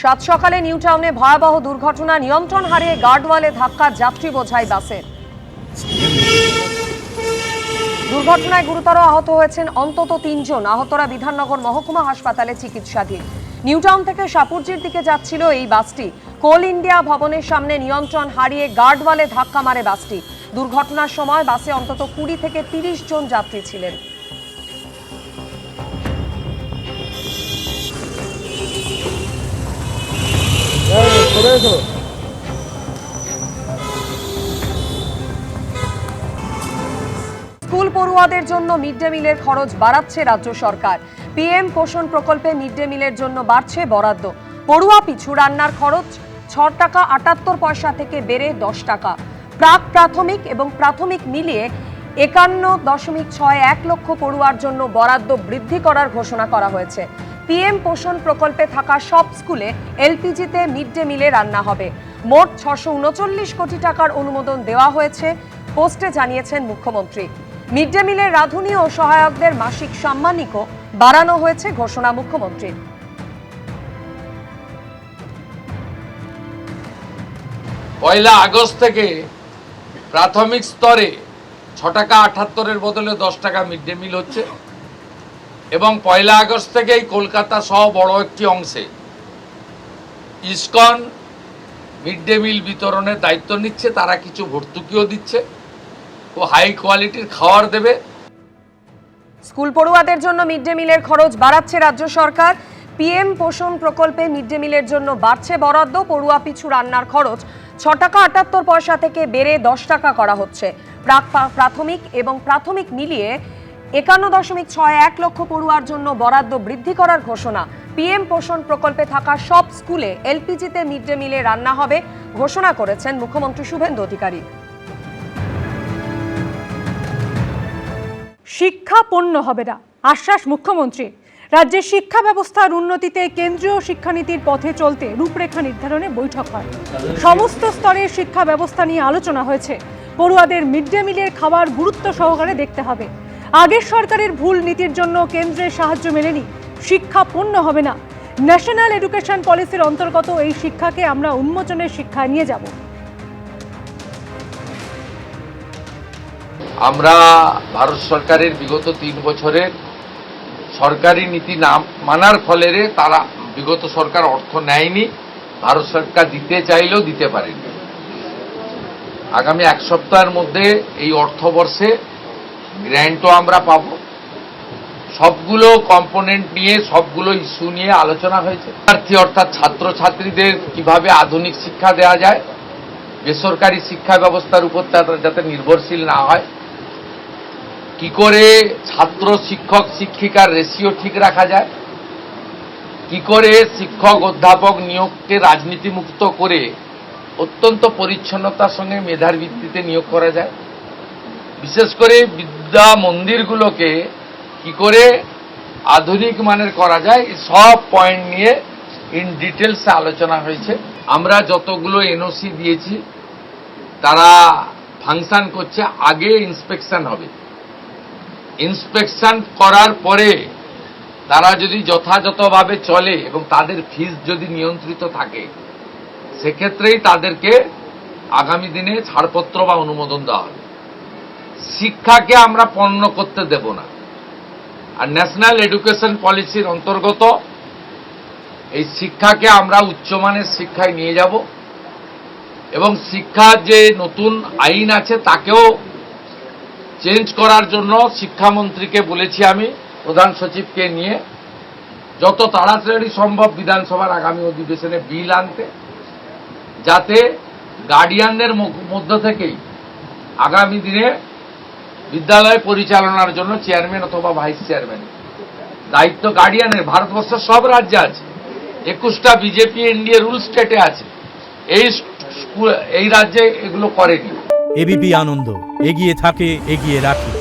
সাত সকালে নিউ টাউনে ভয়াবহ দুর্ঘটনা, নিয়ন্ত্রণ হারিয়ে গার্ডওয়ালে ধাক্কা যাত্রী বোঝাই বাসের। দুর্ঘটনায় গুরুতর আহত হয়েছেন অন্তত ৩ জন। আহতরা বিধাননগর মহকুমা হাসপাতালে চিকিৎসাধীন। নিউ টাউন থেকে সাপুরজির দিকে যাচ্ছিল এই বাসটি। কোল ইন্ডিয়া ভবনের সামনে নিয়ন্ত্রণ হারিয়ে গার্ডওয়ালে ধাক্কা মারে বাসটি। দুর্ঘটনার সময় বাসে অন্তত ২০ থেকে ৩০ জন যাত্রী ছিলেন। স্কুল পড়ুয়াদের জন্য মিড ডে মিলের খরচ বাড়াচ্ছে রাজ্য সরকার। পিএম পোষণ প্রকল্পে মিড ডে মিলের জন্য বাড়ছে বরাদ্দ। পড়ুয়া পিছু রান্নার খরচ ৬ টাকা ৭৮ পয়সা থেকে বেড়ে ১০ টাকা। প্রাক প্রাথমিক এবং প্রাথমিক মিলিয়ে ৫১.৬১ লক্ষ পড়ুয়ার জন্য বরাদ্দ বৃদ্ধি করার ঘোষণা করা হয়েছে। পিএম পোষণ প্রকল্পে থাকা সব স্কুলে এলপিজিতে মিড ডে মিলে রান্না হবে। মোট ৬৩৯ কোটি টাকার অনুমোদন দেওয়া হয়েছে, পোস্টে জানিয়েছেন মুখ্যমন্ত্রী। মিড ডে মিলের রাঁধুনি ও সহায়কদের মাসিক সাম্মানিকও বাড়ানো হয়েছে, ঘোষণা মুখ্যমন্ত্রীর। পয়লা আগস্ট থেকে প্রাথমিক স্তরে ৬ টাকা ৭৮-এর বদলে ১০ টাকা মিড ডে মিল হচ্ছে এবং পয়লা আগস্ট থেকেই কলকাতা সহ বড় একটি অংশে ইসকন মিড ডে মিল বিতরণের দায়িত্ব নিচ্ছে। তারা কিছু ভর্তুকিও দিচ্ছে ও হাই কোয়ালিটির খাবার দেবে। স্কুল পড়ুয়াদের জন্য মিড ডে মিলের খরচ বাড়াচ্ছে রাজ্য সরকার। পিএম পোষণ প্রকল্পে মিড ডে মিলের জন্য বাড়ছে বরাদ্দ। পড়ুয়া পিছু রান্নার খরচ ৬ টাকা ৭৮ পয়সা থেকে বেড়ে ১০ টাকা করা হচ্ছে। প্রাথমিক এবং প্রাথমিক মিলিয়ে ৫১.৬১ লক্ষ পড়ুয়ার জন্য বরাদ্দ বৃদ্ধি করার ঘোষণা। পিএম পোষণ প্রকল্পে থাকা সব স্কুলে এলপিজিতে মিড ডে মিলে রান্না হবে, ঘোষণা করেছেন মুখ্যমন্ত্রী শুভেন্দু অধিকারী। শিক্ষা পণ্য হবে না, আশ্বাস মুখ্যমন্ত্রী। রাজ্যের শিক্ষা ব্যবস্থার উন্নতিতে কেন্দ্রীয় শিক্ষানীতির পথে চলতে রূপরেখা নির্ধারণে বৈঠক হয়। সমস্ত স্তরের শিক্ষা ব্যবস্থা নিয়ে আলোচনা হয়েছে। পড়ুয়াদের মিড ডে মিলের খাবার গুরুত্ব সহকারে দেখতে হবে। আগের সরকারের ভুল নীতির জন্য কেন্দ্রের সাহায্য মেলেনি। শিক্ষা পণ্য হবে না। ন্যাশনাল এডুকেশন পলিসির অন্তর্গত এই শিক্ষাকে আমরা উন্মোচনের শিক্ষায় নিয়ে যাব। আমরা ভারত সরকারের বিগত ৩ বছরের সরকারি নীতি না মানার ফলে তারা বিগত সরকার অর্থ নেয়নি। ভারত সরকার দিতে চাইলেও দিতে পারেনি। আগামী ১ সপ্তাহের মধ্যে এই অর্থবর্ষে গ্র্যান্টও আমরা পাব। সবগুলো কম্পোনেন্ট নিয়ে, সবগুলো ইস্যু নিয়ে আলোচনা হয়েছে। অর্থাৎ ছাত্রছাত্রীদের কিভাবে আধুনিক শিক্ষা দেওয়া যায়, বেসরকারি শিক্ষা ব্যবস্থার উপর যাতে নির্ভরশীল না হয়, কি করে ছাত্র শিক্ষক শিক্ষিকার রেশিও ঠিক রাখা যায়, কি করে শিক্ষক অধ্যাপক নিয়োগকে রাজনীতিমুক্ত করে অত্যন্ত পরিচ্ছন্নতার সঙ্গে মেধার ভিত্তিতে নিয়োগ করা যায়, বিশেষ করে বিদ্যা মন্দিরগুলোকে কি করে আধুনিক মানের করা যায়, সব পয়েন্ট নিয়ে ইন ডিটেলসে আলোচনা হয়েছে। আমরা যতগুলো এনওসি দিয়েছি তারা ফাংশন করছে। আগে ইন্সপেকশন হবে, ইন্সপেকশন করার পরে তারা যদি যথাযথভাবে চলে এবং তাদের ফিস যদি নিয়ন্ত্রিত থাকে, সেক্ষেত্রেই তাদেরকে আগামী দিনে ছাড়পত্র বা অনুমোদন দেওয়া হবে। শিক্ষাকে আমরা পণ্য করতে দেব না। আর ন্যাশনাল এডুকেশন পলিসির অন্তর্গত এই শিক্ষাকে আমরা উচ্চমানের শিক্ষায় নিয়ে যাব এবং শিক্ষার যে নতুন আইন আছে তাকেও চেঞ্জ করার জন্য শিক্ষামন্ত্রীকে বলেছি, আমি প্রধান সচিবকে নিয়ে যত তাড়াতাড়ি সম্ভব বিধানসভার আগামী অধিবেশনে বিল আনতে, যাতে গার্ডিয়ানদের মধ্য থেকেই আগামী দিনে বিদ্যালয় পরিচালনার জন্য চেয়ারম্যান অথবা ভাইস চেয়ারম্যান দায়িত্ব গার্ডিয়ানের ভারতবর্ষের সব রাজ্যে আছে। 21টা বিজেপি এনডিএ রুল স্টেটে আছে। এই রাজ্যে এগুলো করেনি। এবিপি আনন্দ, এগিয়ে থাকে, এগিয়ে রাখে।